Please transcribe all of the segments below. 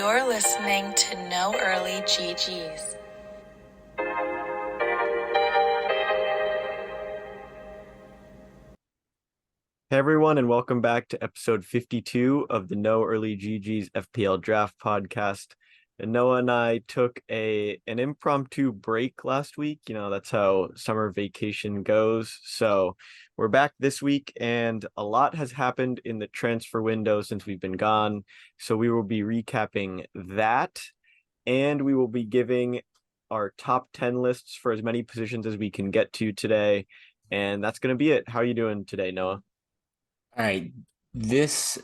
You're listening to No Early GGs. Hey everyone, and welcome back to episode 52 of the No Early GG's FPL Draft Podcast. And Noah and I took an impromptu break last week. You know, that's how summer vacation goes. So we're back this week, and a lot has happened in the transfer window since we've been gone. So we will be recapping that, and we will be giving our top 10 lists for as many positions as we can get to today. And that's going to be it. How are you doing today, Noah? All right, this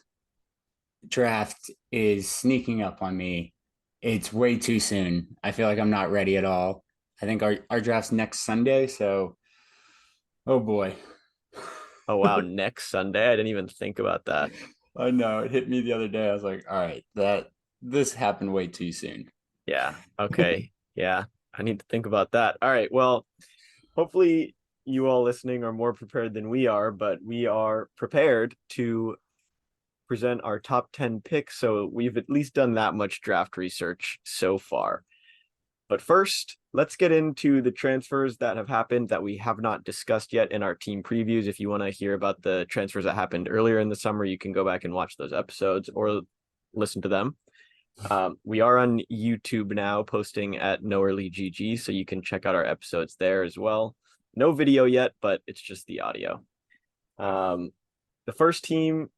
draft is sneaking up on me. It's way too soon. I feel like I'm not ready at all. I think our draft's next Sunday, so oh boy. Oh wow, next Sunday. I didn't even think about that. I know it hit me the other day. I was like, all right, that this happened way too soon. Yeah. Okay. Yeah. I need to think about that. All right. Well, hopefully you all listening are more prepared than we are, but we are prepared to present our top 10 picks. So we've at least done that much draft research so far. But first, let's get into the transfers that have happened that we have not discussed yet in our team previews. If you want to hear about the transfers that happened earlier in the summer, you can go back and watch those episodes or listen to them. We are on YouTube now, posting at No Early GG, so you can check out our episodes there as well. No video yet, but it's just the audio. The first team,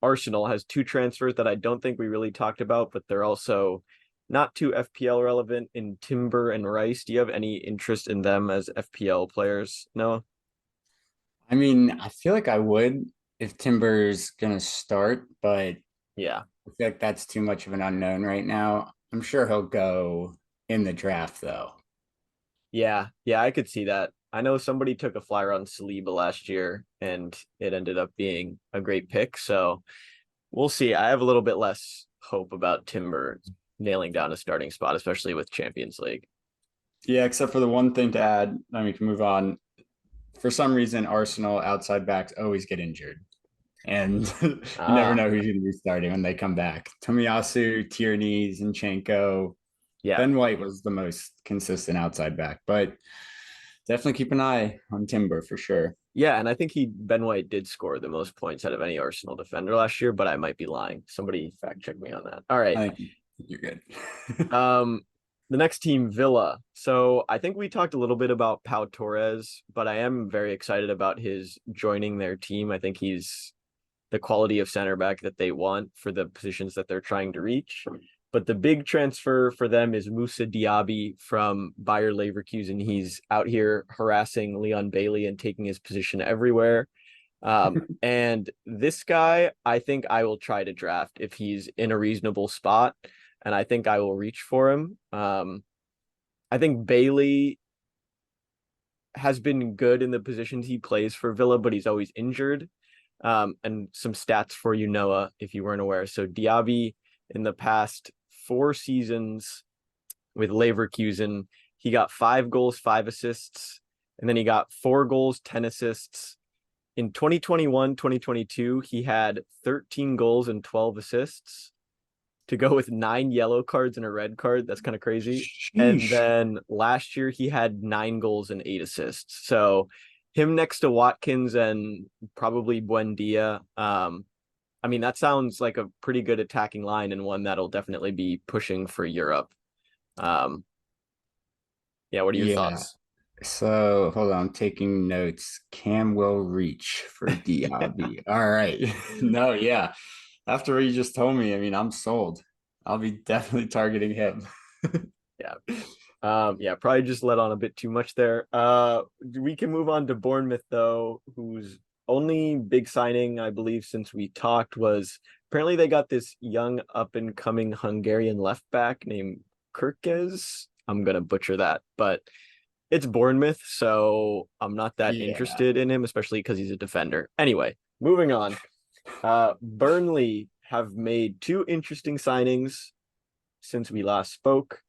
Arsenal, has two transfers that I don't think we really talked about, but they're also not too FPL relevant in Timber and Rice. Do you have any interest in them as FPL players, Noah? I mean, I feel like I would if Timber's gonna start, but Yeah. I feel like that's too much of an unknown right now. I'm sure he'll go in the draft though. Yeah. Yeah, I could see that. I know somebody took a flyer on Saliba last year and it ended up being a great pick. So we'll see. I have a little bit less hope about Timber nailing down a starting spot, especially with Champions League. Yeah, except for the one thing to add, then we can move on. For some reason, Arsenal outside backs always get injured, and you never Ah, know who's going to be starting when they come back. Tomiyasu, Tierney, Zinchenko, yeah. Ben White was the most consistent outside back, but definitely keep an eye on Timber for sure. Yeah, and I think Ben White did score the most points out of any Arsenal defender last year, but I might be lying. Somebody fact check me on that. All right. I think you're good. Um, the next team, Villa. So I think we talked a little bit about Pau Torres, but I am very excited about his joining their team. I think he's the quality of center back that they want for the positions that they're trying to reach. But the big transfer for them is Moussa Diaby from Bayer Leverkusen. He's out here harassing Leon Bailey and taking his position everywhere. And this guy, I think I will try to draft if he's in a reasonable spot, and I think I will reach for him. I think Bailey has been good in the positions he plays for Villa, but he's always injured. And some stats for you, Noah, if you weren't aware. So Diaby in the past 4 seasons with Leverkusen, he got 5 goals, 5 assists, and then he got 4 goals, 10 assists. In 2021, 2022, he had 13 goals and 12 assists to go with 9 yellow cards and a red card. That's kind of crazy. And Sheesh. then last year he had 9 goals and 8 assists. So him next to Watkins and probably Buendia. I mean, that sounds like a pretty good attacking line and one that'll definitely be pushing for Europe. Um, yeah, what are your Yeah. thoughts? So hold on, I'm taking notes. Cam will reach for Diaby. All right. No, yeah. After what you just told me, I mean, I'm sold. I'll be definitely targeting him. Yeah. Yeah, probably just let on a bit too much there. We can move on to Bournemouth though, whose only big signing, I believe, since we talked was apparently they got this young up and coming Hungarian left back named Kirkes. I'm gonna butcher that, but it's Bournemouth, so I'm not that Yeah. interested in him, especially because he's a defender. Anyway, moving on. Burnley have made two interesting signings since we last spoke.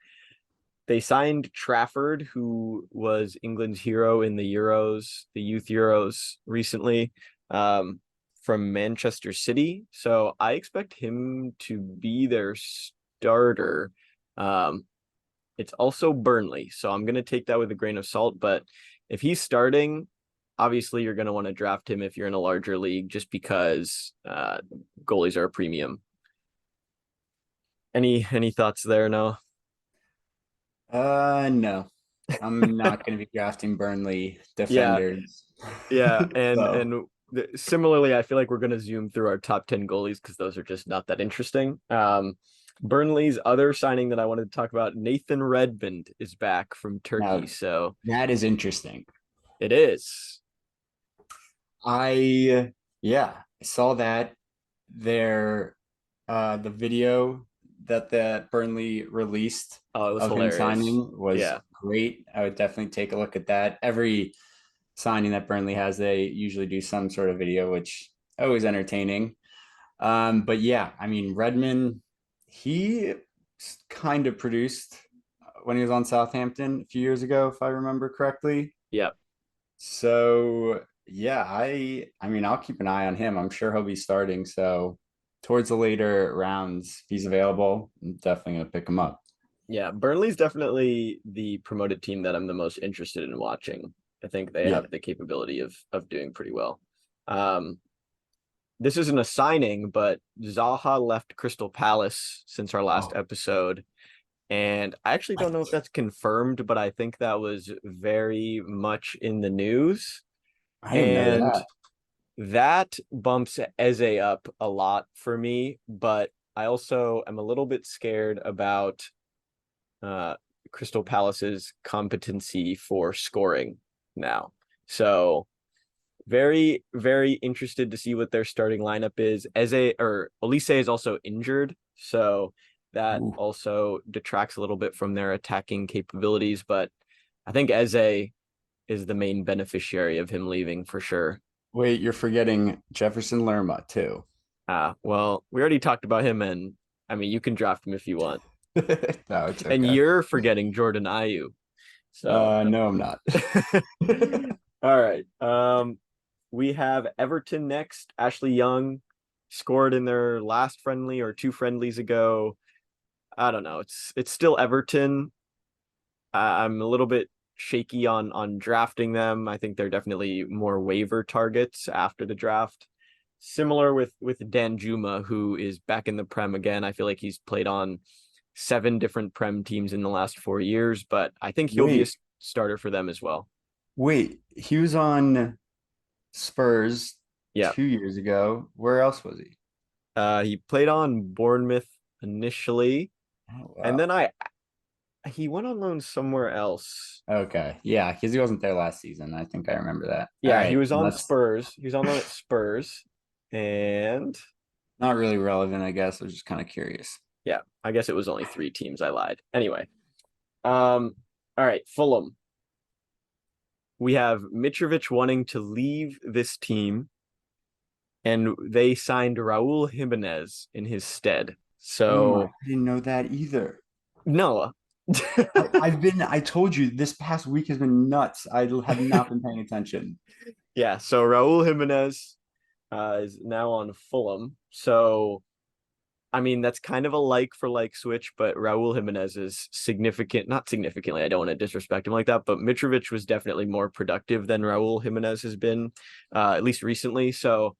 They signed Trafford, who was England's hero in the Euros, the Youth Euros recently, from Manchester City. So I expect him to be their starter. It's also Burnley, so I'm going to take that with a grain of salt. But if he's starting, obviously you're going to want to draft him if you're in a larger league, just because goalies are a premium. Any thoughts there? No. No. I'm not going to be drafting Burnley Yeah, defenders. yeah, and So and similarly, I feel like we're going to zoom through our top 10 goalies because those are just not that interesting. Burnley's other signing that I wanted to talk about, Nathan Redmond, is back from Turkey. now So that is interesting. it is. I saw that there the video that Burnley released Oh, it was of him hilarious. signing was Yeah. great. I would definitely take a look at that. Every signing that Burnley has, they usually do some sort of video, which always entertaining. But yeah, I mean Redmond, he kind of produced when he was on Southampton a few years ago, if I remember correctly. Yeah. So yeah, I mean I'll keep an eye on him. I'm sure he'll be starting. So towards the later rounds, if he's available, I'm definitely gonna pick him up. Yeah. Burnley's definitely the promoted team that I'm the most interested in watching. I think they Yeah. have the capability of doing pretty well. Um, this isn't a signing, but Zaha left Crystal Palace since our last Oh, episode. And I actually don't know if what? that's confirmed, but I think that was very much in the news. I didn't know And that. that bumps Eze up a lot for me, but I also am a little bit scared about uh, Crystal Palace's competency for scoring now. So very, very interested to see what their starting lineup is. Eze or Olise is also injured, so that Ooh. also detracts a little bit from their attacking capabilities. But I think Eze is the main beneficiary of him leaving for sure. Wait, you're forgetting Jefferson Lerma too. Well, we already talked about him, and I mean, you can draft him if you want. No, it's And okay. you're forgetting Jordan Ayew. So, No, I'm not. all right. We have Everton next. Ashley Young scored in their last friendly or two friendlies ago. I don't know. It's still Everton. I'm a little bit shaky on drafting them. I think they're definitely more waiver targets after the draft. Similar with Dan Juma, who is back in the Prem again. I feel like he's played on 7 different Prem teams in the last 4 years, but I think he'll be a Wait, starter for them as well. wait. He was on Spurs Yeah. 2 years ago. Where else was he? He played on Bournemouth initially, Oh, and wow. then he went on loan somewhere else. Okay. Yeah, because he wasn't there last season. I think I remember that. All Yeah, he right. was And on that's Spurs. He was on loan at Spurs, and not really relevant, I guess. I was just kind of curious. yeah, I guess it was only 3 teams. I lied. Anyway, all right, Fulham. We have Mitrovic wanting to leave this team, and they signed Raul Jimenez in his stead. Oh my, So I didn't know that either. Noah. I told you this past week has been nuts. I have not been paying attention. Yeah, so Raul Jimenez is now on Fulham. So I mean, that's kind of a like for like switch, but Raul Jimenez is significant, not significantly. I don't want to disrespect him like that, but Mitrovic was definitely more productive than Raul Jimenez has been, at least recently. So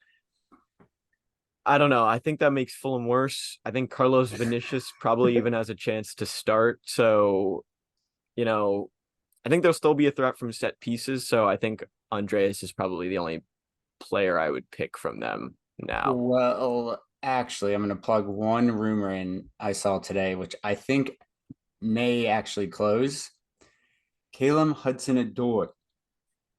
I don't know. I think that makes Fulham worse. I think Carlos Vinicius probably even has a chance to start. So, you know, I think there'll still be a threat from set pieces. So I think Andreas is probably the only player I would pick from them now. Well, actually, I'm going to plug one rumor in I saw today, which I think may actually close. Calum Hudson-Odoi is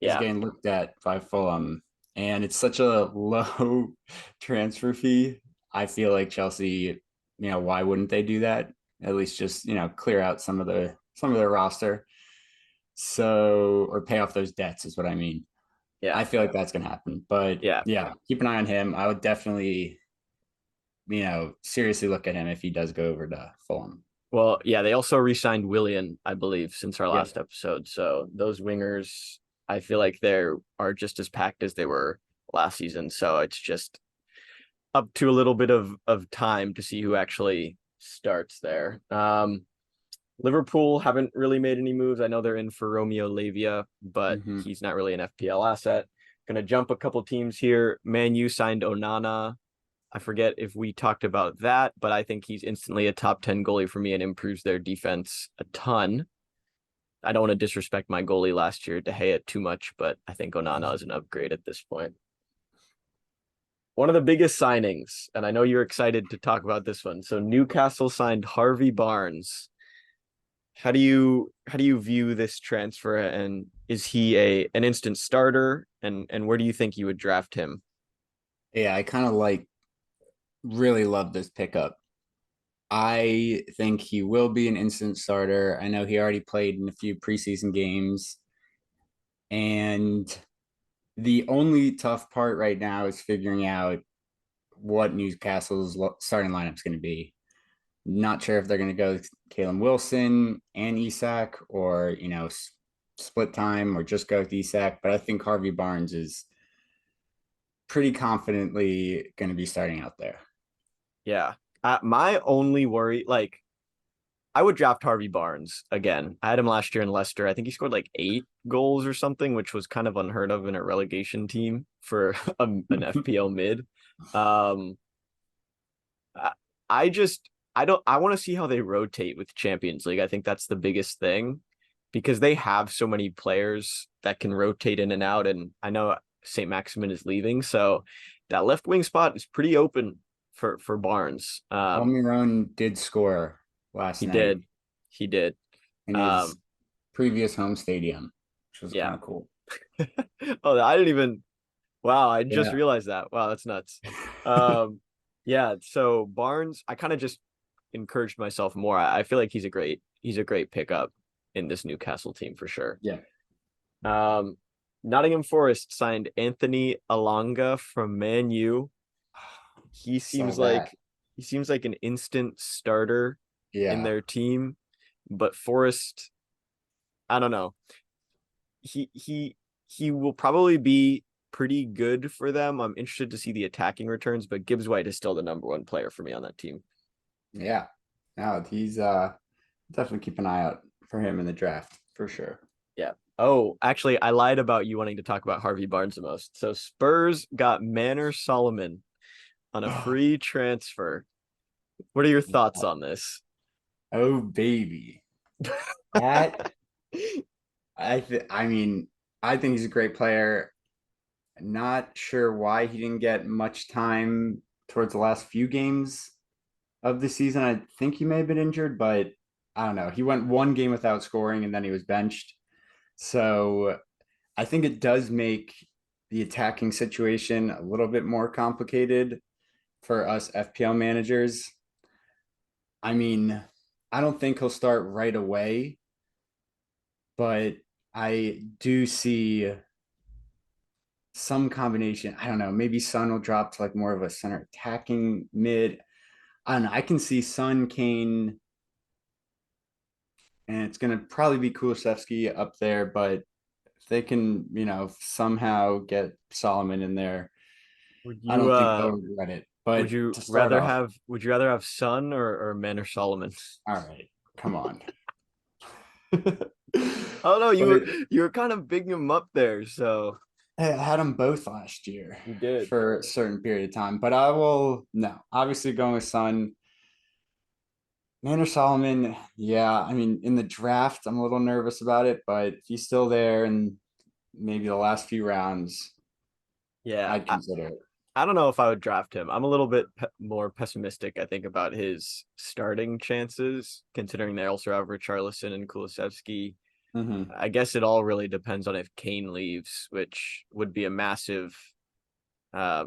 Yeah. getting looked at by Fulham, and it's such a low transfer fee. I feel like Chelsea, why wouldn't they do that? At least just clear out some of their roster, so or pay off those debts is what I mean. Yeah. I feel like that's gonna happen, but Yeah. yeah, keep an eye on him. I would definitely, seriously look at him if he does go over to Fulham. Well, yeah, they also re-signed Willian, I believe, since our Yep. last episode. So those wingers, I feel like they are just as packed as they were last season. So it's just up to a little bit of time to see who actually starts there. Liverpool haven't really made any moves. I know they're in for Romeo Lavia, but Hmm. he's not really an FPL asset. Gonna jump a couple teams here. Man U signed Onana. I forget if we talked about that, but I think he's instantly a top 10 goalie for me and improves their defense a ton. I don't want to disrespect my goalie last year, De Gea, too much, but I think Onana is an upgrade at this point. One of the biggest signings, and I know you're excited to talk about this one. So Newcastle signed Harvey Barnes. How do you view this transfer, and is he an instant starter, and where do you think you would draft him? Yeah, I kind of really love this pickup. I think he will be an instant starter. I know he already played in a few preseason games. And the only tough part right now is figuring out what Newcastle's starting lineup is going to be. Not sure if they're going to go with Kalen Wilson and Isak, or split time, or just go with Isak. But I think Harvey Barnes is pretty confidently going to be starting out there. Yeah. My only worry, like, I would draft Harvey Barnes again. I had him last year in Leicester. I think he scored like 8 goals or something, which was kind of unheard of in a relegation team for an FPL mid. Um, I, I just I want to see how they rotate with Champions League. I think that's the biggest thing because they have so many players that can rotate in and out. And I know St. Maximin is leaving, so that left wing spot is pretty open for Barnes. Almiron did score last He night did. He did. in his Um, previous home stadium, which was kind yeah. of cool. Oh, I didn't even. Wow, I just Yeah. realized that. Wow, that's nuts. Um, yeah. So Barnes, I kind of just encouraged myself more. I feel like he's a great pickup in this Newcastle team for sure. Yeah. Um, Nottingham Forest signed Anthony Alanga from Man U. He Saw seems that. like he seems like an instant starter in Yeah. their team, but Forest, I don't know. He will probably be pretty good for them. I'm interested to see the attacking returns, but Gibbs White is still the number one player for me on that team. Yeah. No, he's definitely keep an eye out for him in the draft for sure. Yeah. Oh, actually, I lied about you wanting to talk about Harvey Barnes the most. So Spurs got Manor Solomon on a free transfer. What are your thoughts on this? Oh baby. That I mean, I think he's a great player. Not sure why he didn't get much time towards the last few games of the season. I think he may have been injured, but I don't know. He went one game without scoring and then he was benched. So I think it does make the attacking situation a little bit more complicated for us FPL managers. I mean, I don't think he'll start right away, but I do see some combination. I don't know. Maybe Sun will drop to like more of a center attacking mid. I don't know. I can see Sun, Kane, and it's going to probably be Kulusevski up there. But if they can, somehow get Solomon in there, Would I you don't think uh they'll regret it. would But you to start rather off, have would you rather have Son or Manor Solomon? all right, come on. I don't know. You But were you were kind of bigging him up there, so I had them both last year you did. for a certain period of time. But I will, no, obviously going with Sun. Manor Solomon, yeah. I mean, in the draft, I'm a little nervous about it, but if he's still there and maybe the last few rounds, Yeah, I'd consider it. I don't know if I would draft him. I'm a little bit more pessimistic, I think, about his starting chances, considering they also have Richarlison and Kulusevski. Hmm. I guess it all really depends on if Kane leaves, which would be a massive, uh,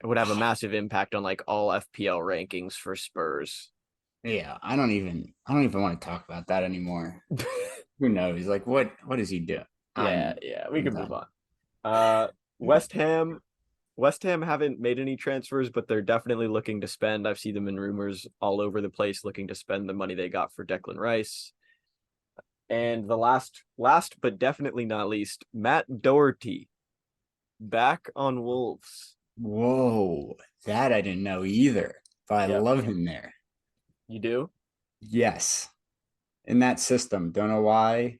it would have a massive impact on like all FPL rankings for Spurs. Yeah, I don't even want to talk about that anymore. Who knows? Like, what does he do? Yeah, yeah, we I'm can move done. on. Uh, West Ham, West Ham haven't made any transfers, but they're definitely looking to spend. I've seen them in rumors all over the place, looking to spend the money they got for Declan Rice. And the last but definitely not least, Matt Doherty back on Wolves. Whoa, that I didn't know either, but I Yep. love him there. You do? Yes. In that system. Don't know why.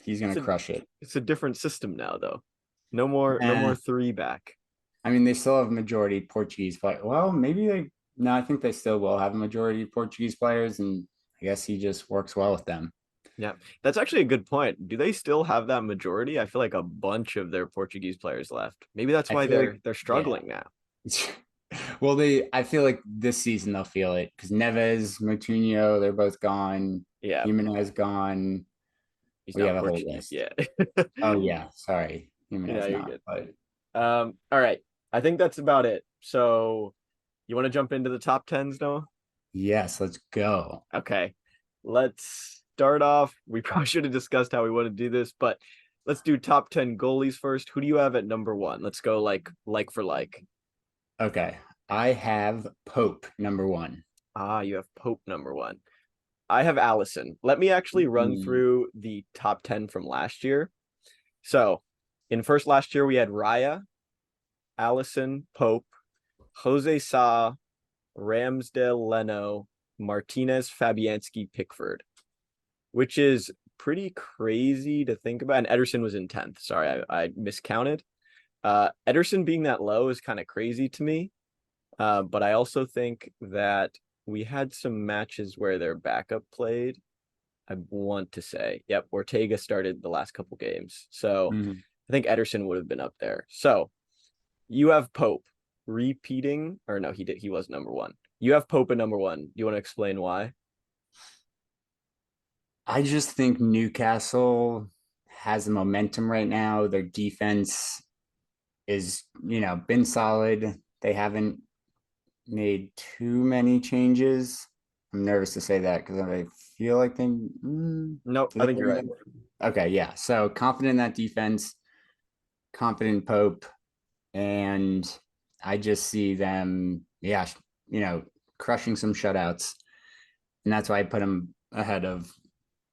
He's It's gonna a crush it. it's a different system now though. No more Eh, three back. I mean, they still have majority Portuguese play. Well, maybe they no, I think they still will have a majority Portuguese players, and I guess he just works well with them. Yeah, that's actually a good point. Do they still have that majority? I feel like a bunch of their Portuguese players left. Maybe that's I why feel like they're yeah. struggling now. Well, they I feel like this season they'll feel it because Neves, Moutinho, they're both gone. Yeah, Jimenez gone. he's We have not a whole Portuguese. list. Yeah. Oh yeah, sorry, Yeah, Jimenez you're not. good. But All right. I think that's about it. So you want to jump into the top tens, Noah? yes, let's go. Okay. Let's start off. We probably should have discussed how we want to do this, but let's do top 10 goalies first. Who do you have at number one? Let's go like for like. Okay, I have Pope number one. Ah, you have Pope number one. I have Allison. Let me actually run Mm, through the top 10 from last year. So, in first last year, we had Raya, Allison, Pope, Jose Sa, Ramsdale, Leno, Martinez, Fabianski, Pickford, which is pretty crazy to think about. And Ederson was in 10th. Sorry, I miscounted. Ederson being that low is kind of crazy to me. But I also think that we had some matches where their backup played. I want to say, yep, Ortega started the last couple games. So mhm. I think Ederson would have been up there. So you have Pope repeating, or no, he did. He was number one. You have Pope at number one. Do you want to explain why? I just think Newcastle has the momentum right now. Their defense is, been solid. They haven't made too many changes. I'm nervous to say that because I feel like they Nope, do I they think you're bring right. them? Okay, yeah. So confident in that defense, confident in Pope, and I just see them, yeah, you know, crushing some shutouts, and that's why I put them ahead of,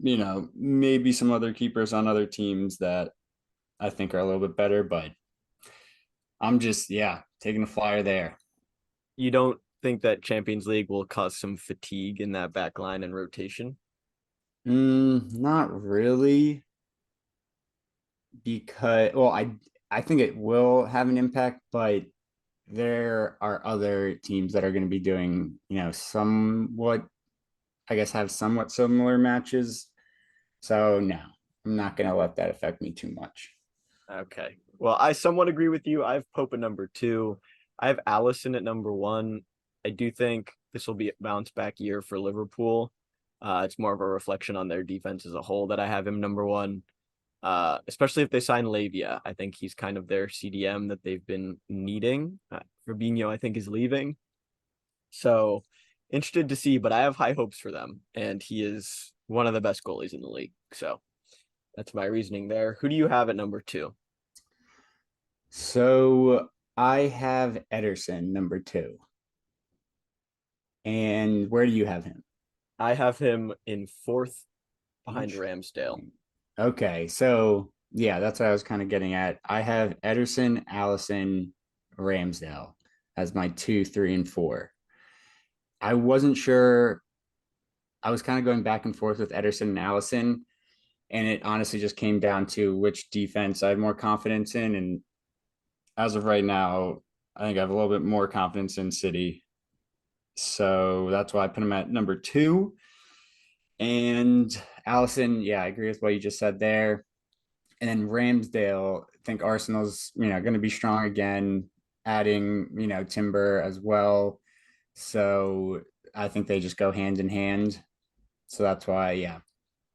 maybe some other keepers on other teams that I think are a little bit better, but I'm just, yeah, taking a flyer there. You don't think that Champions League will cause some fatigue in that back line and rotation? Not really, because well, I think it will have an impact, but there are other teams that are going to be doing, somewhat, I guess, have somewhat similar matches. So no, I'm not going to let that affect me too much. Okay. Well, I somewhat agree with you. I have Pope at number two. I have Allison at number one. I do think this will be a bounce back year for Liverpool. It's more of a reflection on their defense as a whole that I have him number one. Especially if they sign Lavia. I think he's kind of their CDM that they've been needing. Fabinho, I think, is leaving. So interested to see, but I have high hopes for them. And he is one of the best goalies in the league. So that's my reasoning there. Who do you have at number two? So I have Ederson number two. And where do you have him? I have him in fourth behind Ramsdale. Interesting. Okay, so yeah, that's what I was kind of getting at. I have Ederson, Allison, Ramsdale as my two, three, and four. I wasn't sure. I was kind of going back and forth with Ederson and Allison, and it honestly just came down to which defense I had more confidence in. And as of right now, I think I have a little bit more confidence in City. So that's why I put him at number two. And Allison, yeah, I agree with what you just said there. And then Ramsdale, I think Arsenal's, going to be strong again, adding, Timber as well. So I think they just go hand in hand. So that's why, yeah,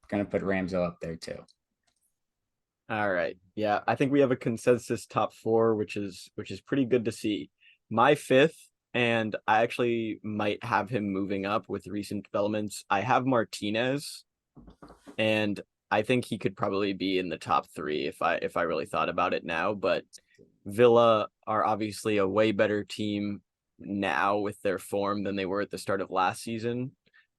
going to put Ramsdale up there too. All right. Yeah, I think we have a consensus top four, which is pretty good to see. My fifth, and I actually might have him moving up with recent developments. I have Martinez, and I think he could probably be in the top three if I really thought about it now. But Villa are obviously a way better team now with their form than they were at the start of last season.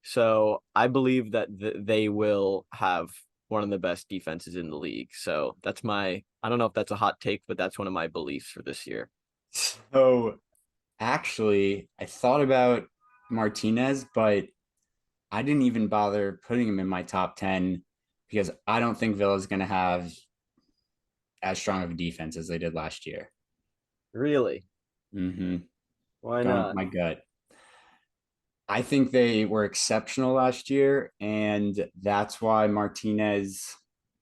So I believe that they will have one of the best defenses in the league. So that's I don't know if that's a hot take, but that's one of my beliefs for this year. So actually, I thought about Martinez, but I didn't even bother putting him in my top 10 because I don't think Villa's going to have as strong of a defense as they did last year. Really? Mm-hmm. Why Going with not? my gut. I think they were exceptional last year, and that's why Martinez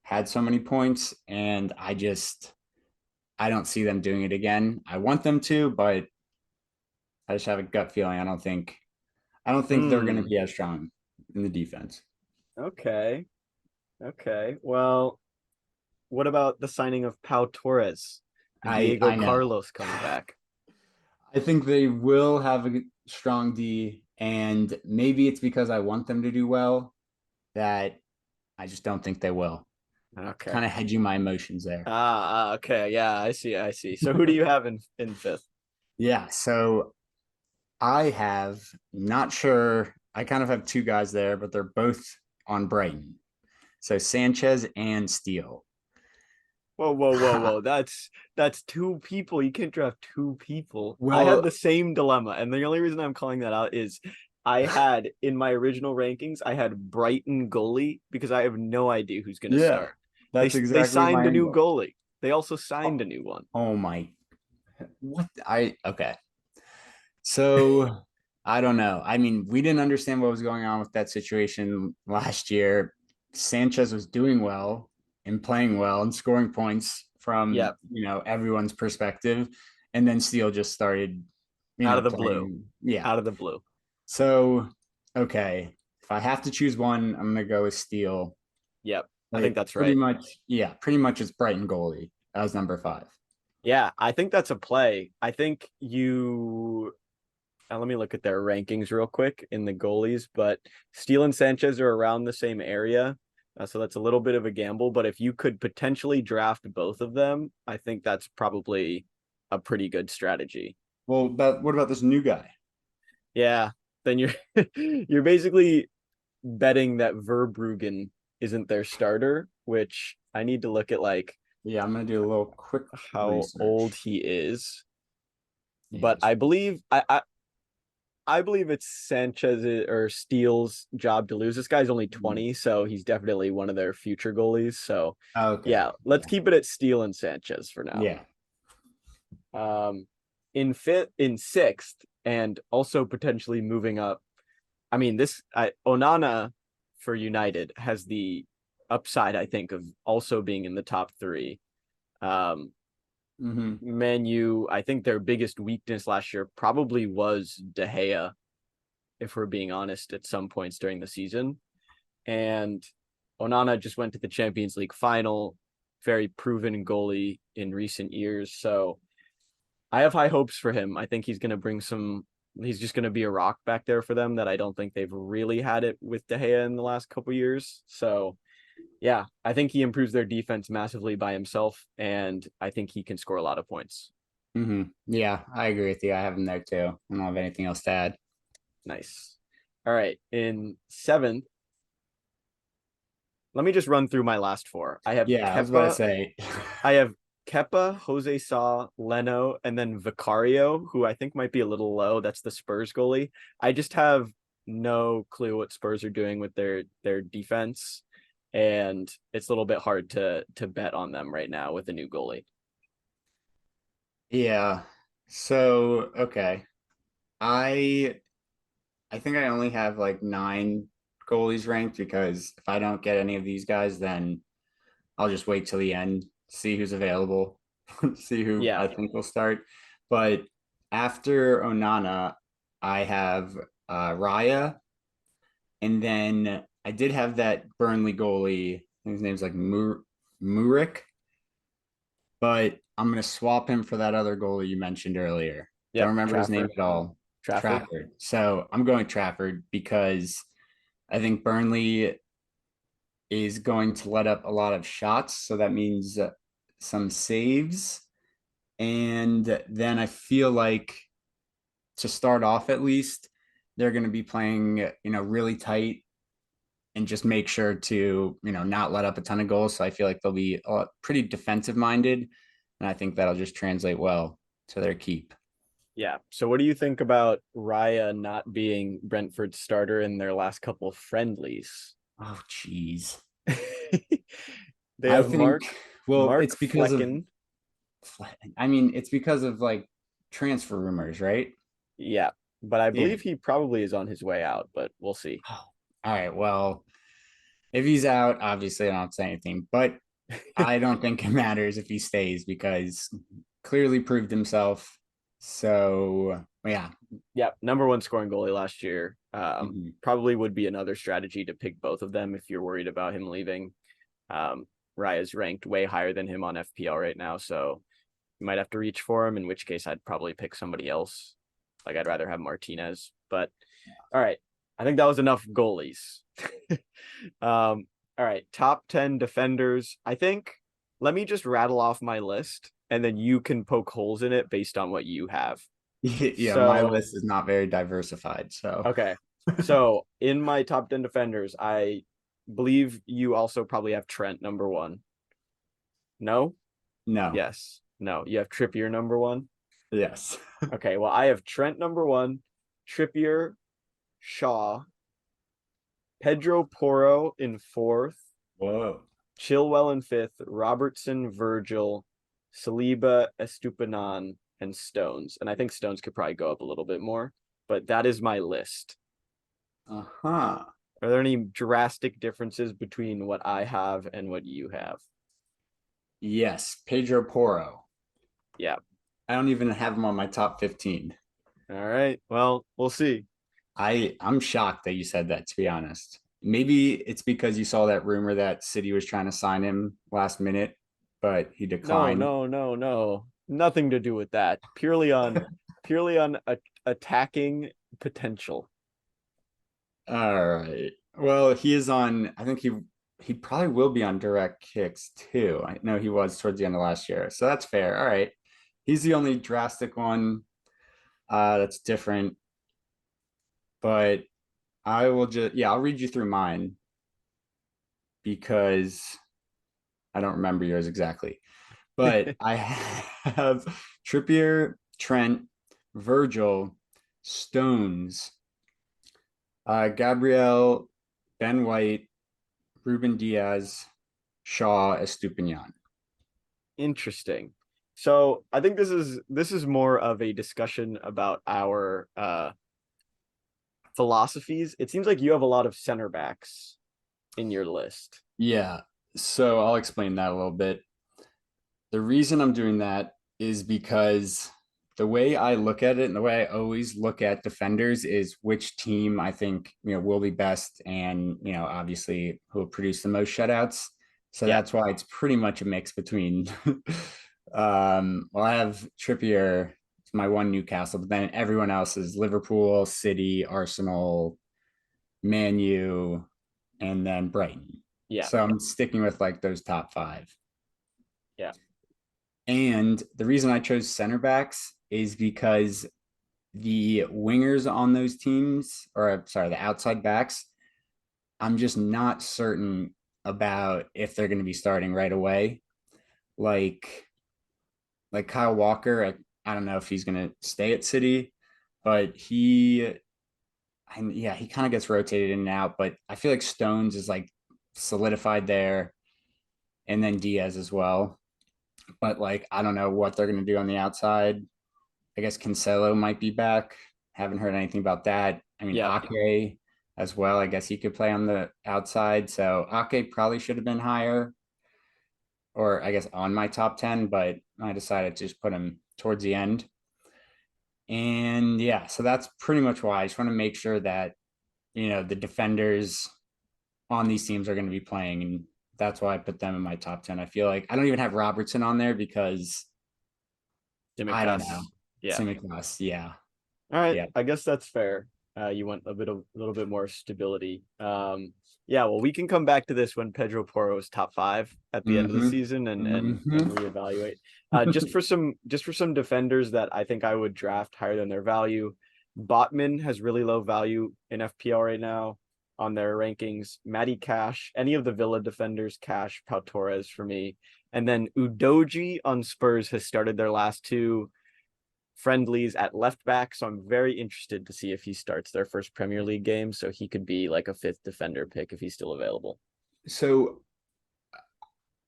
had so many points. And I don't see them doing it again. I want them to, but I just have a gut feeling. I don't think they're going to Hmm. be as strong in the defense. Okay. Okay. Well, what about the signing of Pau Torres and Diego I know. Carlos coming back? I think they will have a strong D, and maybe it's because I want them to do well that I just don't think they will. Okay. Kind of hedging my emotions there. Okay. Yeah, I see. I see. So who do you have in fifth? Yeah, so I have not sure. I kind of have two guys there, but they're both on Brighton. So Sanchez and Steele. Whoa, whoa, whoa, whoa. That's two people. You can't draft two people. I had Well, the same dilemma, and the only reason I'm calling that out is I had in my original rankings, I had Brighton goalie because I have no idea who's going to yeah, start. that's They exactly my signed a new angle. goalie. They also signed a Oh, new one. oh my, what? Okay. So I don't know. I mean, we didn't understand what was going on with that situation last year. Sanchez was doing well and playing well and scoring points Yeah, from, everyone's perspective. And then Steele just started, out of the blue. playing. Yeah. Out of the blue. So, okay. If I have to choose one, I'm gonna go with Steele. Yep. I think But that's right. pretty much it's Brighton goalie as number 5. Yeah, I think that's a play. I think let me look at their rankings real quick in the goalies, but Steele and Sanchez are around the same area. So that's a little bit of a gamble, but if you could potentially draft both of them, I think that's probably a pretty good strategy. Well, but what about this new guy? Yeah, then you're you're basically betting that Verbruggen isn't their starter, which I need to look at like Yeah, I'm gonna do a little quick how old research. he is. But Yes. I believe it's Sanchez or Steele's job to lose. This guy's only Mhm. 20, so he's definitely one of their future goalies. So Okay. yeah, let's Yeah. keep it at Steele and Sanchez for now. Yeah. Um, in sixth, and also potentially moving up. I mean, Onana for United has the upside, I think, of also being in the top three. Um, Hmm. Manu, I think their biggest weakness last year probably was De Gea, if we're being honest, at some points during the season. And Onana just went to the Champions League final, very proven goalie in recent years. So I have high hopes for him. I think he's just going to be a rock back there for them that I don't think they've really had it with De Gea in the last couple years. So yeah, I think he improves their defense massively by himself, and I think he can score a lot of points. Yeah, I agree with you. I have him there too. I don't have anything else to add. Nice. All right. In seventh, let me just run through my last four. Yeah, I was about to say. I have Kepa, Jose Sa, Leno, and then Vicario, who I think might be a little low. That's the Spurs goalie. I just have no clue what Spurs are doing with their defense, and it's a little bit hard to bet on them right now with a new goalie. Yeah. So, okay. I I think I only have like 9 goalies ranked because if I don't get any of these guys, then I'll just wait till the end, see who's available, see who Yeah. I think will start. But after Onana, I have Raya, and then I did have that Burnley goalie. I think his name's like Murik, but I'm gonna swap him for that other goalie you mentioned earlier. Don't Yep. remember his name Trafford. at all. Trafford. Trafford. So I'm going Trafford because I think Burnley is going to let up a lot of shots. So that means some saves. And then I feel like to start off at least, they're going to be playing, really tight and just make sure to, not let up a ton of goals. So I feel like they'll be pretty defensive minded. And I think that'll just translate well to their keep. Yeah. So what do you think about Raya not being Brentford's starter in their last couple of friendlies? Oh, jeez. They I have think, well, Mark it's because of, Flecken. I mean, it's because of like transfer rumors, right? Yeah, but I Yeah. believe he probably is on his way out, but we'll see. Oh, all right. Well, if he's out, obviously I don't say anything, but I don't think it matters if he stays because clearly proved himself. So yeah. Yeah, number one scoring goalie last year. Mhm. Probably would be another strategy to pick both of them if you're worried about him leaving. Um, Raya's ranked way higher than him on FPL right now, so you might have to reach for him, in which case I'd probably pick somebody else. Like I'd rather have Martinez. But all right. I think that was enough goalies. All right, top 10 defenders. I think let me just rattle off my list and then you can poke holes in it based on what you have. Yeah, my So, list is not very diversified. So okay. So, in my top 10 defenders, I believe you also probably have Trent number 1. No? no. Yes. No. You have Trippier number 1. Yes. Okay, well, I have Trent number 1, Trippier, Shaw, Pedro Porro in 4th, Whoa. Chilwell in 5th, Robertson, Virgil, Saliba, Estupinan, and Stones. And I think Stones could probably go up a little bit more, but that is my list. Uh-huh. Are there any drastic differences between what I have and what you have? Yes, Pedro Porro. Yeah. I don't even have him on my top 15. All right. Well, we'll see. I'm shocked that you said that, to be honest. Maybe it's because you saw that rumor that City was trying to sign him last minute, but he No, declined. no, no, no. Nothing to do with that. Purely on attacking potential. All right. Well, he is on, I think he probably will be on direct kicks too. I know he was towards the end of last year. So that's fair. All right. He's the only drastic one that's different, but I will just yeah, I'll read you through mine because I don't remember yours exactly. But I have Trippier, Trent, Virgil, Stones, Gabriel, Ben White, Ruben Diaz, Shaw, Estupinian. Interesting. So I think this is more of a discussion about our philosophies. It seems like you have a lot of center backs in your list. Yeah, so I'll explain that a little bit. The reason I'm doing that is because the way I look at it and the way I always look at defenders is which team I think, will be best and, obviously who will produce the most shutouts. So Yeah. that's why it's pretty much a mix between well, I have Trippier, it's my one Newcastle, but then everyone else is Liverpool, City, Arsenal, Man U, and then Brighton. Yeah. So I'm sticking with like those top five. Yeah. And the reason I chose center backs is because the wingers on those teams, or sorry, the outside backs, I'm just not certain about if they're going to be starting right away. Like Kyle Walker, I don't know if he's going to stay at City, but yeah, he kind of gets rotated in and out. But I feel like Stones is like solidified there, and then Diaz as well. But like, I don't know what they're going to do on the outside. I guess Cancelo might be back. Haven't heard anything about that. I mean, Yeah. Ake as well. I guess he could play on the outside. So Ake probably should have been higher, or I guess on my top 10, but I decided to just put him towards the end. And yeah, so that's pretty much why I just want to make sure that, the defenders on these teams are going to be playing. And that's why I put them in my top 10. I feel like I don't even have Robertson on there because I don't know. Dimikas. Yeah. Simicast, yeah. All right. Yeah. I guess that's fair. You want a little bit more stability. Yeah, well, we can come back to this when Pedro Porro is top 5 at the end of the Mm-hmm. season and Mm-hmm. reevaluate. Just for some defenders that I think I would draft higher than their value. Botman has really low value in FPL right now on their rankings. Matty Cash, any of the Villa defenders, Cash, Pau Torres for me. And then Udoji on Spurs has started their last two. friendlies at left back. So I'm very interested to see if he starts their first Premier League game. So he could be like a fifth defender pick if he's still available. So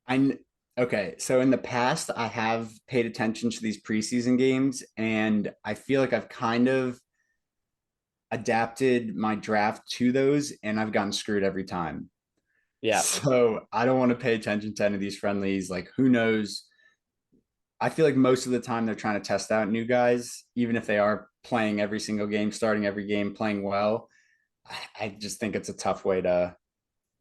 I okay. So in the past, I have paid attention to these preseason games, and I feel like I've kind of adapted my draft to those, and I've gotten screwed every time. Yeah. So I don't want to pay attention to any of these friendlies. Like, who knows? I feel like most of the time they're trying to test out new guys, even if they are playing every single game, starting every game, playing well. I just think it's a tough way to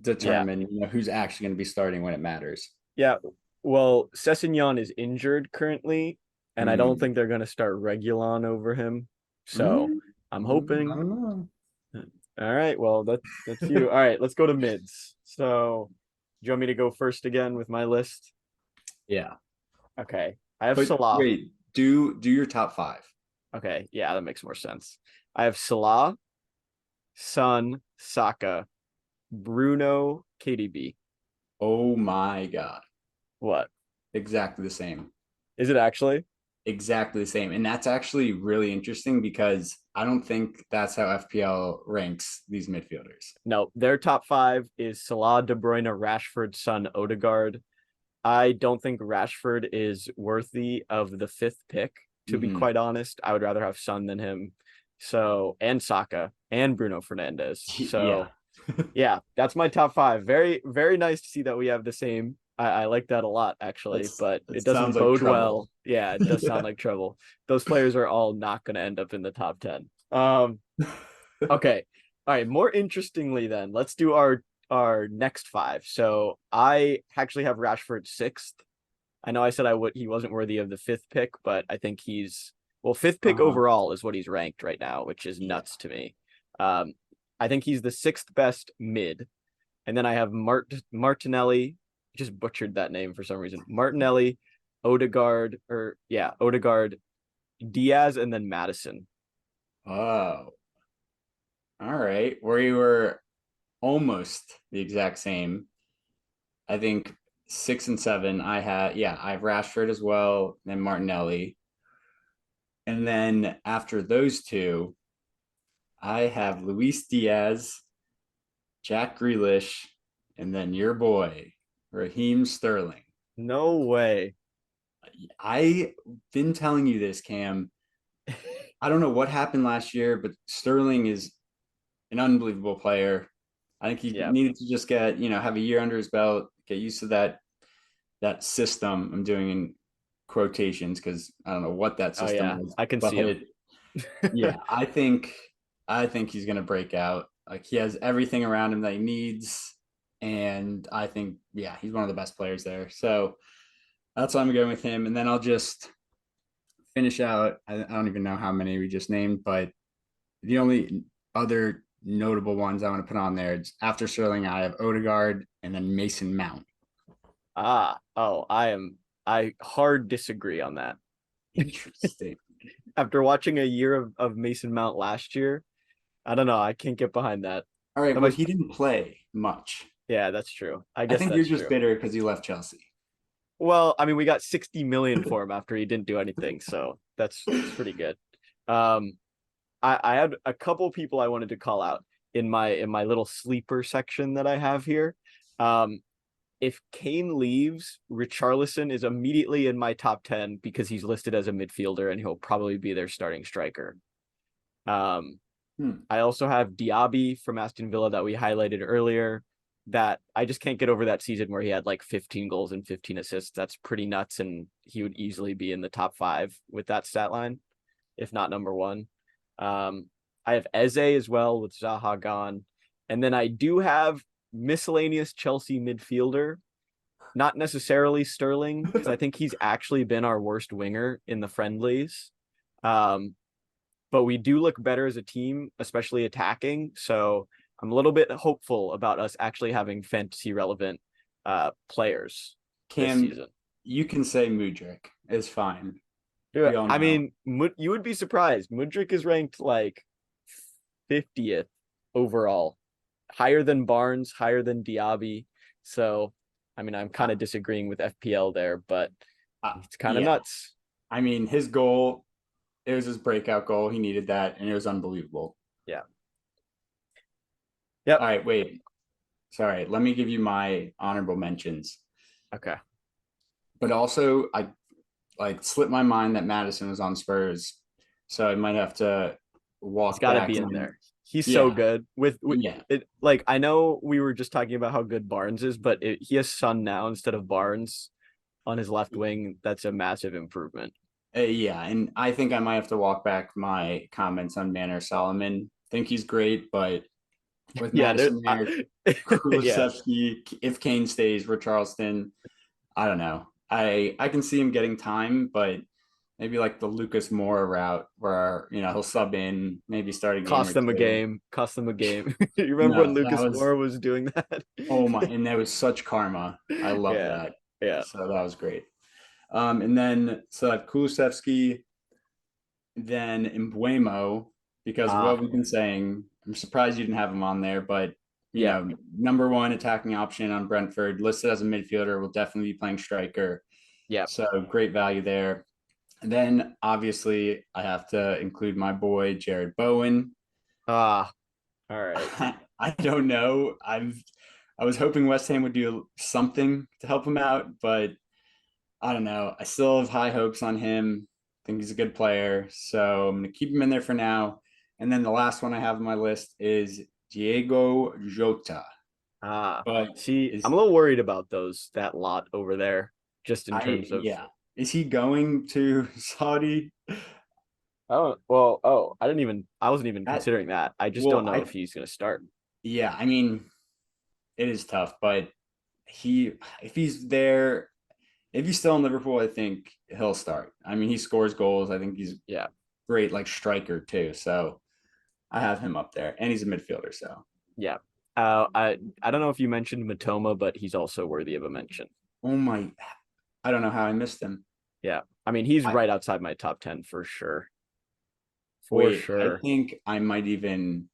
Yeah. determine, who's actually going to be starting when it matters. Yeah. Well, Sessegnon is injured currently, and I don't Mm. think they're going to start Regulon over him. So Mm. I'm I hoping. don't know. All right. Well, that's you. All right. Let's go to mids. So, do you want me to go first again with my list? Yeah. Okay. I have But Salah. wait, do your top five. Okay. Yeah, that makes more sense. I have Salah, Son, Saka, Bruno, KDB. Oh my God. What? Exactly the same. Is it actually? Exactly the same. And that's actually really interesting because I don't think that's how FPL ranks these midfielders. No, their top five is Salah, De Bruyne, Rashford, Son, Odegaard. I don't think Rashford is worthy of the fifth pick, to be Mhm. quite honest. I would rather have Son than him. So, and Saka and Bruno Fernandes. Yeah. So, yeah, that's my top five. Very, very nice to see that we have the same. I like that a lot, actually, but That it sounds doesn't like bode trouble. well. Yeah, it does sound Yeah. like trouble. Those players are all not going to end up in the top 10. Okay. All right. More interestingly, then let's do our next five. So I actually have Rashford sixth. I know I said he wasn't worthy of the fifth pick, but I think fifth pick Uh-huh. overall is what he's ranked right now, which is Yeah. nuts to me. Um, I think he's the sixth best mid, and then I have Martinelli. Just butchered that name for some reason. Martinelli, Odegaard, Diaz, and then Madison. Oh, all right. We were almost the exact same. I think 6 and 7. I have Rashford as well, then Martinelli. And then after those two, I have Luis Diaz, Jack Grealish, and then your boy, Raheem Sterling. No way. I've been telling you this, Cam. I don't know what happened last year, but Sterling is an unbelievable player. I think he Yeah. needed to just have a year under his belt, get used to that system. I'm doing in quotations because I don't know what that Oh system yeah, is, I can but see him. yeah, I think he's gonna break out. Like he has everything around him that he needs, and I think he's one of the best players there. So that's why I'm going with him, and then I'll just finish out. I don't even know how many we just named, but the only other notable ones I want to put on there after Sterling, I have Odegaard and then Mason Mount. I hard disagree on that. Interesting. After watching a year of Mason Mount last year, I don't know. I can't get behind that. All right, Am well, I? he didn't play much. Yeah, that's true. I I guess think you're that's just true. bitter because he left Chelsea. Well, I mean, we got 60 million for him after he didn't do anything, so that's pretty good. Um, I had a couple people I wanted to call out in my little sleeper section that I have here. Um, if Kane leaves, Richarlison is immediately in my top 10 because he's listed as a midfielder and he'll probably be their starting striker. Um, I also have Diaby from Aston Villa that we highlighted earlier. That I just can't get over that season where he had like 15 goals and 15 assists. That's pretty nuts, and he would easily be in the top five with that stat line, if not number one. Um, I have Eze as well with Zaha gone, and then I do have miscellaneous Chelsea midfielder, not necessarily Sterling, because I think he's actually been our worst winger in the friendlies. Um, but we do look better as a team, especially attacking. So I'm a little bit hopeful about us actually having fantasy relevant players this Cam, season. you can say Mudrik is fine. Yeah, We all I know. mean, you would be surprised. Mudrik is ranked like 50th overall, higher than Barnes, higher than Diaby. So, I mean, I'm kind of disagreeing with FPL there, but it's kind of Yeah, nuts. I mean his goal. it was his breakout goal. He needed that, and it was unbelievable. Yeah. All Yep. right, wait. Sorry, let me give you my honorable mentions. Okay. But also, I like slipped my mind that Madison was on Spurs, so I might have to He's walk got to back. be in there. He's so Yeah, good with yeah, it. Like I know we were just talking about how good Barnes is, but he has Son now instead of Barnes on his left wing. That's a massive improvement. yeah. And I think I might have to walk back my comments on Manor Solomon. Think he's great, but with Yeah, there. Madison there, Yeah, Kulusevski, if Kane stays for Charleston, I don't know. I can see him getting time, but maybe like the Lucas Moore route where he'll sub in, maybe start a game cost or them a two. game. Cost them a game. You remember when No, that Lucas was Moore was doing that? oh my, and that was such karma. I love Yeah, that. yeah. So that was great. And then so I have Kulusevski, then Embuemo, because of Ah, what we've been saying. I'm surprised you didn't have him on there, but yeah, number one attacking option on Brentford, listed as a midfielder, will definitely be playing striker. yeah. So great value there. And then obviously I have to include my boy Jared Bowen. Ah, all right. I don't know. I was hoping West Ham would do something to help him out, but I don't know. I still have high hopes on him. I think he's a good player, so I'm gonna keep him in there for now. And then the last one I have on my list is Diego Jota. Ah, But see, I'm is a little worried about that lot over there, just in I terms of. yeah. Is he going to Saudi? Oh, well, oh, I wasn't even That considering that. I just well, don't know if he's gonna start. yeah, I mean, it is tough, but he if he's there, if he's still in Liverpool, I think he'll start. I mean, he scores goals. I think he's Yeah, great, like striker too. So I have him up there, and he's a midfielder. So yeah. I don't know if you mentioned Matoma, but he's also worthy of a mention. oh my, I don't know how I missed him. Yeah, I mean, he's I right outside my top 10 for sure. For wait, I sure. think I might even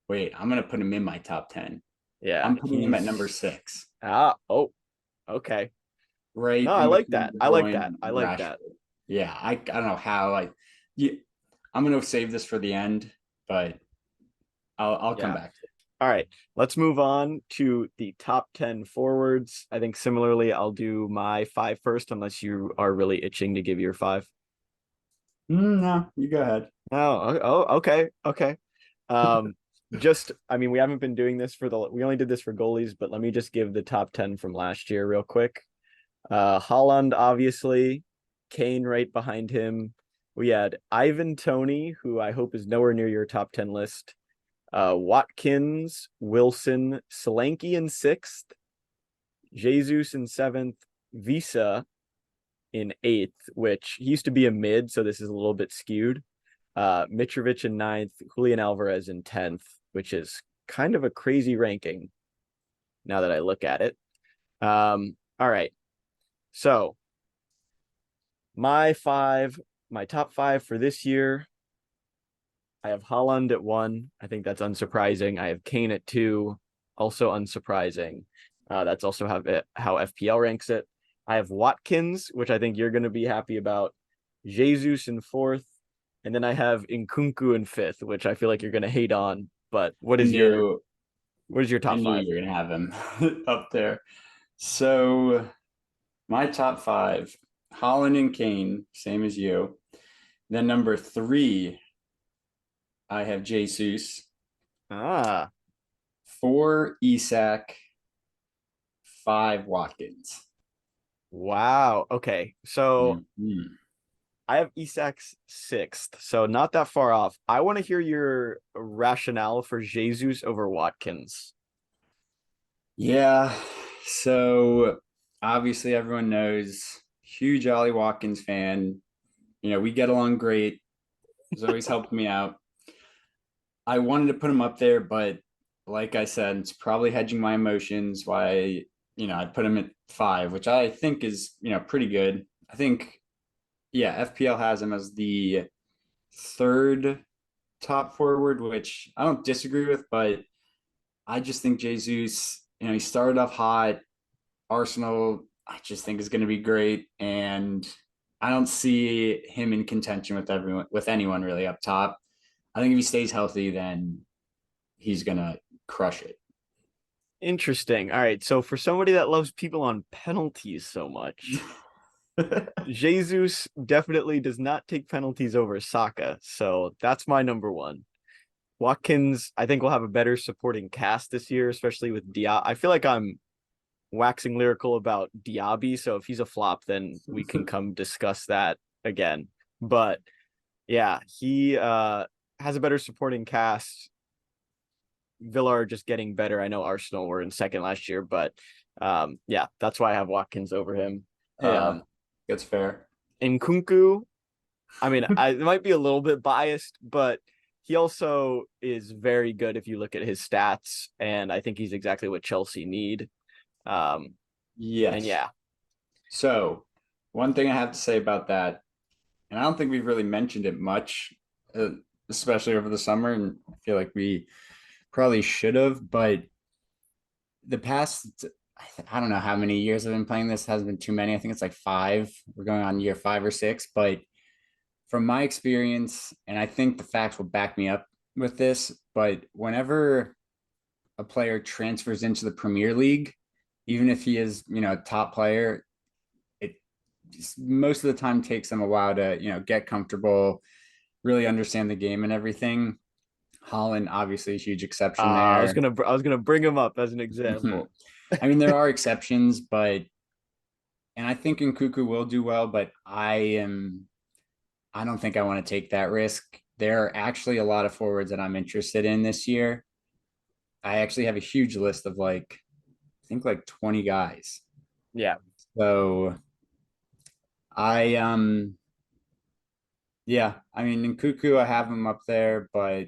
wait. I'm gonna put him in my top 10. Yeah, I'm putting him at number he's 6, oh, okay. No, right I in like between that. De I like Bruyne that. and I like that. Rashford. Yeah, I don't know how yeah, I'm gonna save this for the end, but I'll come Yeah. back to it. All right. Let's move on to the top 10 forwards. I think similarly, I'll do my five first, unless you are really itching to give your five. No, you go ahead. Okay. Okay. Um, I mean, we haven't been doing this we only did this for goalies, but let me just give the top 10 from last year real quick. Holland, obviously, Kane right behind him. We had Ivan Toney, who I hope is nowhere near your top 10 list. Watkins, Wilson, Solanke in sixth, Jesus in seventh, Visa in eighth, which he used to be a mid, so this is a little bit skewed. Mitrovic in ninth, Julian Alvarez in 10th, which is kind of a crazy ranking now that I look at it. All right. So my top five for this year, I have Holland at one. I think that's unsurprising. I have Kane at two, also unsurprising. That's also how FPL ranks it. I have Watkins, which I think you're going to be happy about. Jesus in fourth, and then I have Nkunku in fifth, which I feel like you're going to hate on. But I knew what is your I top knew five? you were gonna have him up there. So my top five: Holland and Kane, same as you. Then number 3, I have Jesus. Ah, 4, Isak. 5, Watkins. wow. Okay, so Mhm. I have Isak's sixth, so not that far off. I want to hear your rationale for Jesus over Watkins. Yeah. So obviously everyone knows, huge Ollie Watkins fan. We get along great. He's always helped me out. I wanted to put him up there, but like I said, it's probably hedging my emotions why I put him at 5, which I think is, pretty good. I think, yeah, FPL has him as the third top forward, which I don't disagree with, but I just think Jesus, he started off hot. Arsenal, I just think is going to be great. And I don't see him in contention with anyone really up top. I think if he stays healthy, then he's gonna crush it. Interesting. All right. So for somebody that loves people on penalties so much, Jesus definitely does not take penalties over Saka. So that's my number one. Watkins, I think will have a better supporting cast this year, especially with Diab. I feel like I'm waxing lyrical about Diaby, so if he's a flop, then we can come discuss that again. But yeah, he has a better supporting cast. Villa are just getting better. I know Arsenal were in second last year, but yeah, that's why I have Watkins over him. Yeah, that's fair. Nkunku, I mean, it might be a little bit biased, but he also is very good if you look at his stats, and I think he's exactly what Chelsea need. And Yes. yeah, So, one thing I have to say about that, and I don't think we've really mentioned it much, uh, especially over the summer, and I feel like we probably should have, but the past, I don't know how many years I've been playing this, it hasn't been too many. I think it's like 5. We're going on year 5 or 6, but from my experience, and I think the facts will back me up with this, but whenever a player transfers into the Premier League, even if he is, a top player, it most of the time takes them a while to, get comfortable, really understand the game and everything. Holland, obviously, a huge exception there. I was gonna bring him up as an example. I mean, there are exceptions, but and I think Nkuku will do well, but I don't think I want to take that risk. There are actually a lot of forwards that I'm interested in this year. I actually have a huge list of I think like 20 guys. Yeah. So I yeah, I mean in Cuckoo I have him up there, but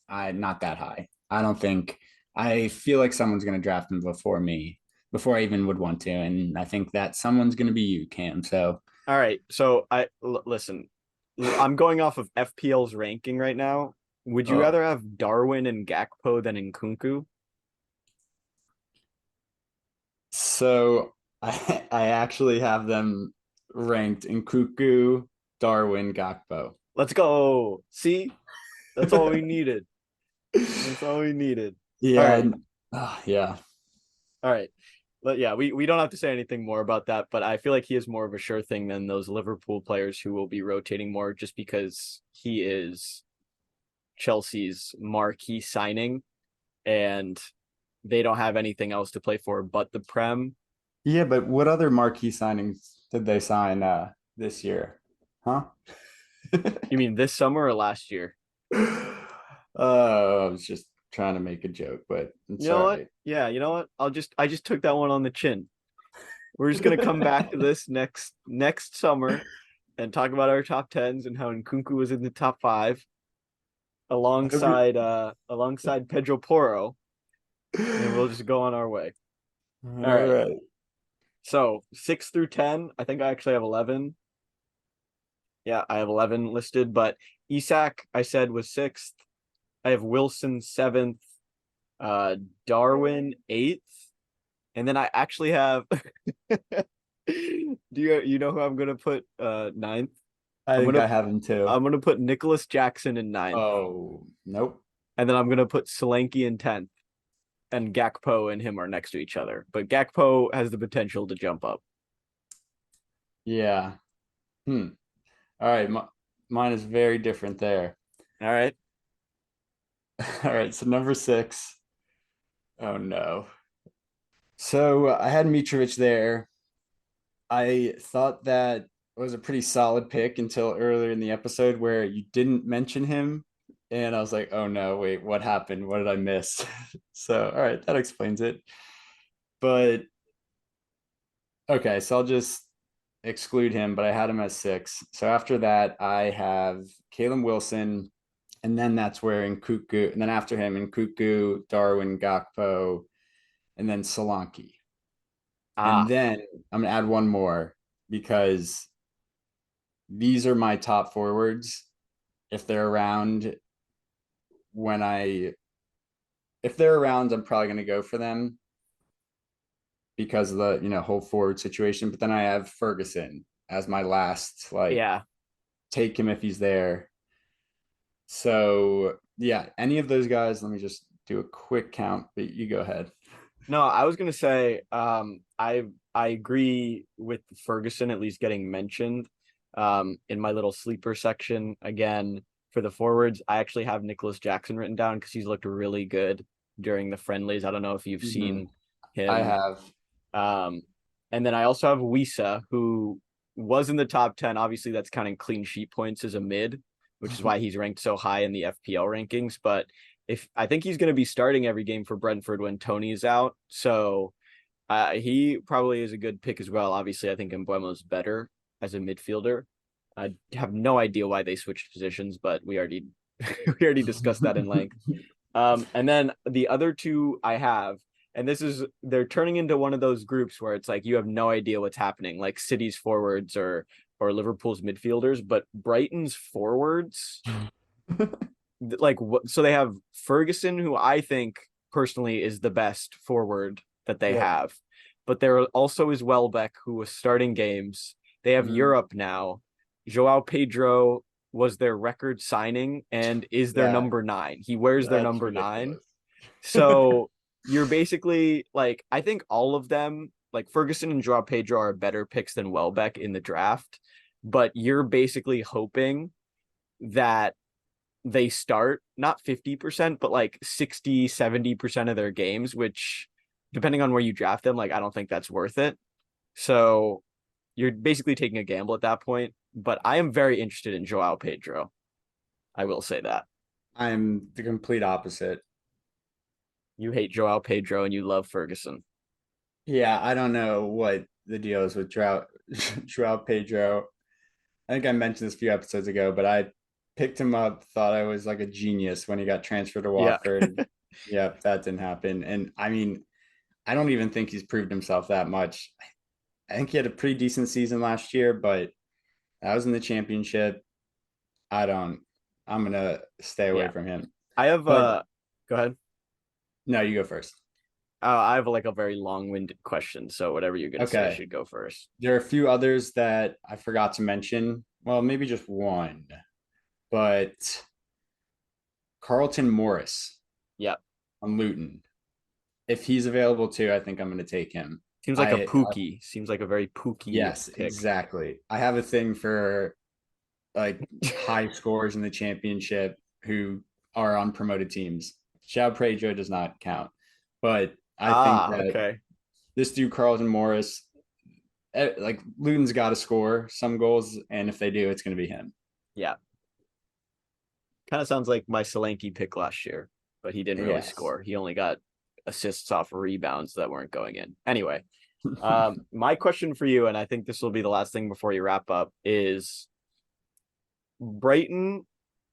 I not that high. I don't think I feel like someone's gonna draft him before me, before I even would want to. And I think that someone's gonna be you, Cam. So All right. So listen. I'm going off of FPL's ranking right now. Would you oh rather have Darwin and Gakpo than Nkunku? so I actually have them ranked in Cuckoo, Darwin, Gakpo. Let's go. See, that's all we needed. That's all we needed. All Yeah, right. yeah. All right. But yeah, we don't have to say anything more about that, but I feel like he is more of a sure thing than those Liverpool players who will be rotating more just because he is Chelsea's marquee signing and they don't have anything else to play for but the Prem. Yeah, but what other marquee signings did they sign this year? Huh? You mean this summer or last year? I was just trying to make a joke, but You it's know all what? right. Yeah, you know what? I just took that one on the chin. We're just gonna come back to this next summer and talk about our top tens and how Nkunku was in the top five alongside Pedro Porro, and we'll just go on our way. All All right. right. So 6 through 10, I think I actually have 11. Yeah, I have 11 listed, but Isak I said was sixth. I have Wilson seventh, uh, Darwin eighth, and then I actually have. Do you know who I'm gonna put ninth? I I'm think gonna I have him too. I'm gonna put Nicholas Jackson in ninth, Oh, nope. and then I'm gonna put Solanke in 10th, and Gakpo and him are next to each other. But Gakpo has the potential to jump up. Yeah. Hmm. All right. Mine is very different there. All right. All right. So number 6. Oh no. So I had Mitrovic there. I thought that was a pretty solid pick until earlier in the episode where you didn't mention him. And I was like, oh no, wait, what happened? What did I miss? So, all right, that explains it. But okay, so I'll just exclude him, but I had him as 6. So after that, I have Caleb Wilson, and then that's where Nkuku, and then after him, Nkuku, Darwin, Gakpo, and then Solanke. And Ah, then I'm gonna add one more because these are my top forwards. If they're around when I if they're around, I'm probably gonna go for them because of the whole forward situation. But then I have Ferguson as my last like Yeah. take him if he's there. So yeah, any of those guys. Let me just do a quick count. But you go ahead. No, I was gonna say, I agree with Ferguson at least getting mentioned. In my little sleeper section again for the forwards, I actually have Nicholas Jackson written down because he's looked really good during the friendlies. I don't know if you've Mhm. seen I him. have. Um, and then I also have Wisa, who was in the top 10. Obviously, that's counting clean sheet points as a mid, which is why he's ranked so high in the FPL rankings. But if I think he's going to be starting every game for Brentford when Tony is out. So he probably is a good pick as well. Obviously, I think Embuemo's better as a midfielder. I have no idea why they switched positions, but we already we already discussed that in length. And then the other two I have, and this is they're turning into one of those groups where it's like you have no idea what's happening, like City's forwards or Liverpool's midfielders, but Brighton's forwards, like so they have Ferguson, who I think personally is the best forward that they Yep. have, but there also is Welbeck, who was starting games. They have Mhm. Europe now. Joao Pedro was their record signing and is their Yeah, number 9. He wears their that's number 9. ridiculous. So you're basically like, I think all of them, like Ferguson and Joao Pedro, are better picks than Welbeck in the draft, but you're basically hoping that they start not 50%, but like 60, 70% of their games, which depending on where you draft them, like I don't think that's worth it. So you're basically taking a gamble at that point. But I am very interested in Joao Pedro. I will say that. I'm the complete opposite. You hate Joao Pedro and you love Ferguson. Yeah, I don't know what the deal is with Joao Pedro. I think I mentioned this a few episodes ago, but I picked him up, thought I was like a genius when he got transferred to Yeah. Watford. Yep, that didn't happen. And I mean, I don't even think he's proved himself that much. I think he had a pretty decent season last year, but that was in the championship. I don't, I'm gonna stay away Yeah. from him. I have But go ahead. no, you go first. I have like a very long-winded question, so whatever you're gonna say Okay. should go first. There are a few others that I forgot to mention. Well, maybe just one, but Carlton Morris Yeah. on Luton. If he's available too, I think I'm going to take him. Seems like a Pookie. Seems like a very Pookie Yes, pick. exactly. I have a thing for like high scores in the championship who are on promoted teams. Xiao Pedro does not count, but I think Ah, that okay. this dude Carlton Morris, like Luton's got to score some goals, and if they do, it's going to be him. Yeah. Kind of sounds like my Solanke pick last year, but he didn't really Yes. score. He only got assists off rebounds that weren't going in. Anyway, my question for you, and I think this will be the last thing before you wrap up, is Brighton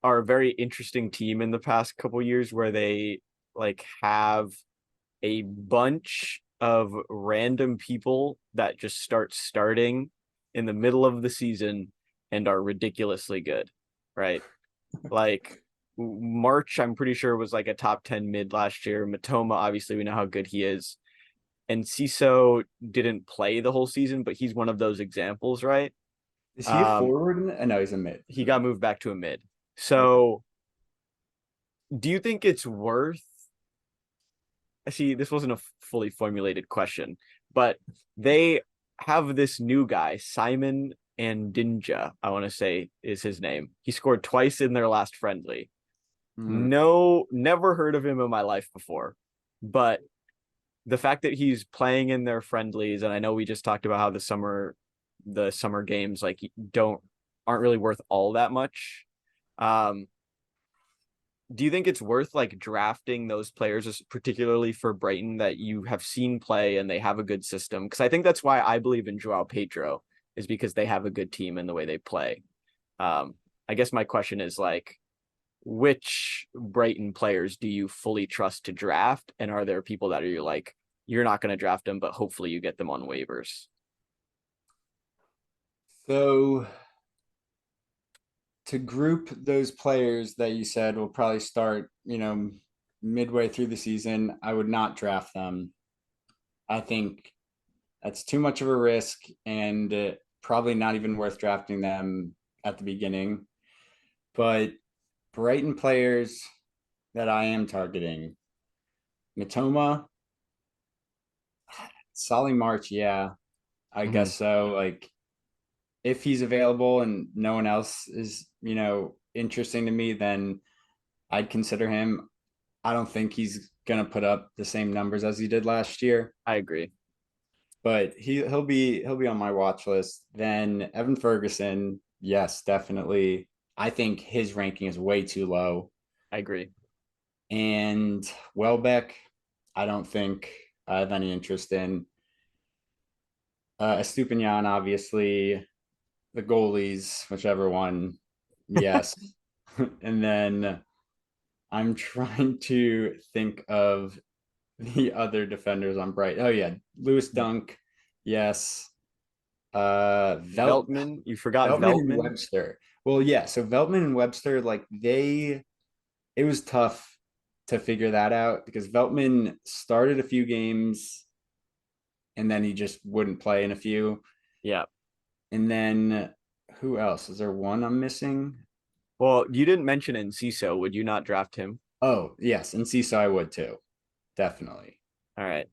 are a very interesting team in the past couple years where they like have a bunch of random people that just start starting in the middle of the season and are ridiculously good, right? Like March, I'm pretty sure was like a top 10 mid last year. Matoma, obviously, we know how good he is. And Ciso didn't play the whole season, but he's one of those examples, right? Is he a Um, forward? No, he's a mid. he got moved back to a mid. Okay. So do you think it's worth see, this wasn't a fully formulated question, but they have this new guy, Simon and Dinja, I want to say is his name. He scored twice in their last friendly. Mm. No, never heard of him in my life before. But the fact that he's playing in their friendlies, and I know we just talked about how the summer games like don't aren't really worth all that much. Um, do you think it's worth like drafting those players, particularly for Brighton, that you have seen play and they have a good system? Because I think that's why I believe in Joao Pedro is because they have a good team and the way they play. Um, I guess my question is like, which Brighton players do you fully trust to draft? And are there people that are you like, you're not going to draft them, but hopefully you get them on waivers? So to group those players that you said will probably start, midway through the season, I would not draft them. I think That's too much of a risk, and probably not even worth drafting them at the beginning. But Brighton players that I am targeting: Matoma, Solly March. Yeah, I Mhm. guess so. Like, if he's available and no one else is, interesting to me, then I'd consider him. I don't think he's gonna put up the same numbers as he did last year, I agree. but he'll be on my watch list. Then Evan Ferguson, yes, definitely. I think his ranking is way too low. I agree. And Welbeck, I don't think I have any interest in. Estupinian, obviously, the goalies, whichever one, yes. And then I'm trying to think of the other defenders on Bright. Oh yeah, Lewis Dunk, yes. Veltman, you forgot Veltman and Veltman. Webster. Well, yeah. So Veltman and Webster, like it was tough to figure that out because Veltman started a few games and then he just wouldn't play in a few. Yeah. And then who else? Is there one I'm missing? Well, you didn't mention Enciso. Would you not draft him? Oh, yes, and Seesaw I would too, definitely. All right.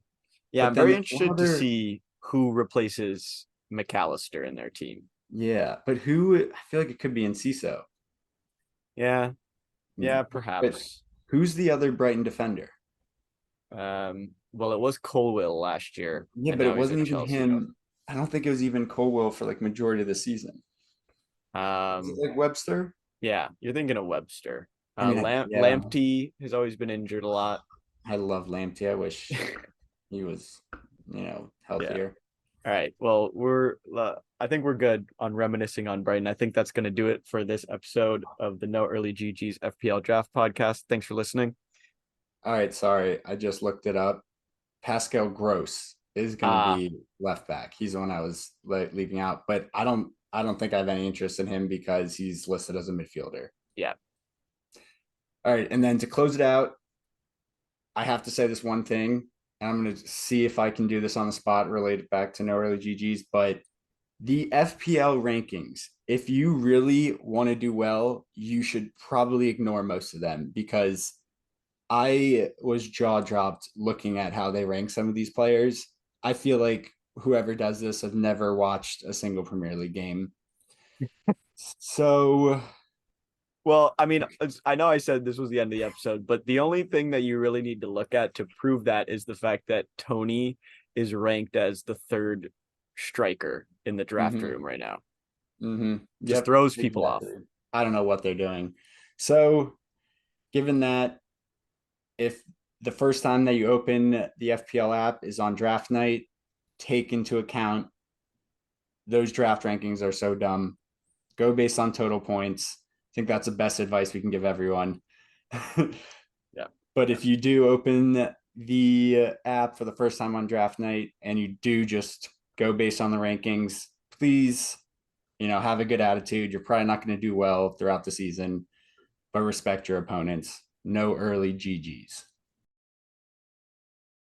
Yeah, But I'm then very there's one interested to other, see who replaces McAllister in their team. yeah. But who? I feel like it could be in CISO. Yeah, yeah, But perhaps. who's the other Brighton defender? Well, it was Colwill last year, Yeah, and but it now he's wasn't at even Chelsea. him. I don't think it was even Colwell for like majority of the season. Was it Um, like Webster? yeah, you're thinking of Webster. I mean, yeah, Lamptey has always been injured a lot. I love Lamptey. I wish he was, Yeah. healthier. All right. Well, I think we're good on reminiscing on Brighton. I think that's going to do it for this episode of the No Early GG's FPL Draft Podcast. Thanks for listening. All right, sorry, I just looked it up. Pascal Gross is going to Ah, be left back. He's the one I was leaving out, but I don't think I have any interest in him because he's listed as a midfielder. yeah. All right, and then to close it out, I have to say this one thing, and I'm going to see if I can do this on the spot related back to no early GGs, but the FPL rankings, if you really want to do well, you should probably ignore most of them because I was jaw dropped looking at how they rank some of these players. I feel like whoever does this have never watched a single Premier League game. So, Well, I mean, I know I said this was the end of the episode, but the only thing that you really need to look at to prove that is the fact that Tony is ranked as the third striker in the draft room right now. Just yep, throws people off. exactly. I don't know what they're doing. So, given that, if the first time that you open the FPL app is on draft night, take into account those draft rankings are so dumb. Go based on total points. I think that's the best advice we can give everyone. Yeah. But if you do open the app for the first time on draft night and you do just go based on the rankings, please, have a good attitude. You're probably not going to do well throughout the season, but respect your opponents. No early GGs.